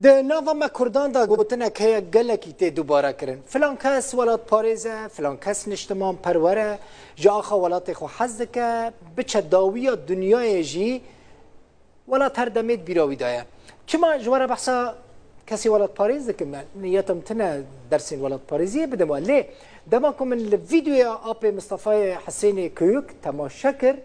ده نظام کردان دا گوتنه که گلکی تی دوباره کرن فلان کس ولات پاریزه فلان کس نشتمان پروره جا آخا ولات خو حزد که بچه داوی دنیای جی ولات هر دمید بیراوی دایه چما جواره بحثا کسی ولات پاریز دکم نیتم تنه درسین ولات پاریزیه بدم لی دما کن من الفيديو آپ مصطفى حسینی کیوک تماشا کر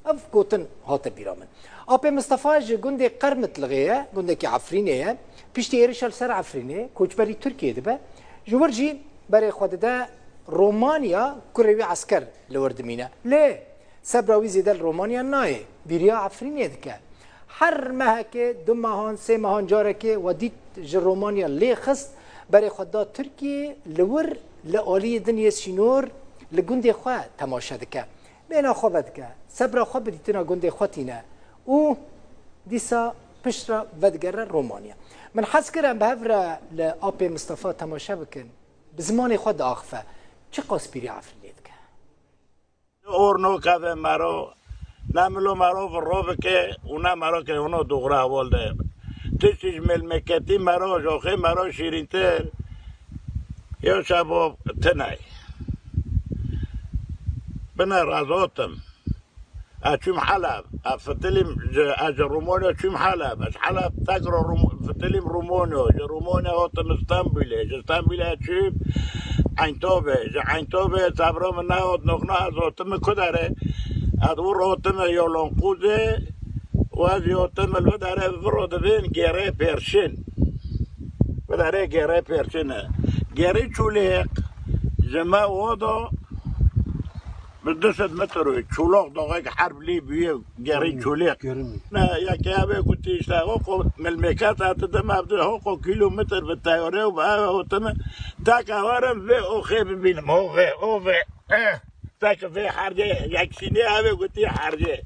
اف گوتن هات بیرامن آپ مصطفى جی گنده قرمت لغیه گنده که عفرینه پیشتی ایرشال سر عفرینه کوچبری ترکیه ده به جوار جی برای خود ده رومانیا کروی عسکر لوردمینه لی سبراوی زیدل رومانیا نایه بیریا عفرینه دکه هر ماه که دو ماهان سه ماهان جاره که و دید رومانیا لی خست برای خود ده ترکیه لور لآلی دنیا سینور لگنده خواه تماشا دکه بینا خواه بدکه سبرا خواه بدیتنا گنده خواه تینه او دیسا پشت ودگره رومانیا من حس کرم به هفره لآب مصطفى تماشا بکن بزمان خود آخفه چه قاسپیری عفرینید که؟ اورنو که مرا نملو مرا فرابه که اونا مرا که اونا دوغره حوال ده تشتیج ملمکتی مرا جاخه مرا شیرینتر یا شباب تنای بنا رازاتم اشوم حلب فتلم اج رومانيا اشوم حلب اش حلب تقرا فتلم رومانيا رومانيا هاتم اسطنبول اشوم عینتابه صبرا من نهاد نخنا از هاتم کدره ادور هاتم یالانقوزه و از هاتم الودره فراد بین گره پرشن ودره گره پرشنه گره چولیق جمع وادا بدست متر چولاق داغه که حرب لیبیه گری چولیق نه یکی همه کتیشته حقوق ملمکت حتی دم عبده حقوق کیلومتر به تیاره و به هاتمه تک هوارم و اوخه ببینم اوه تک و حرجه یک سینه همه کتی حرجه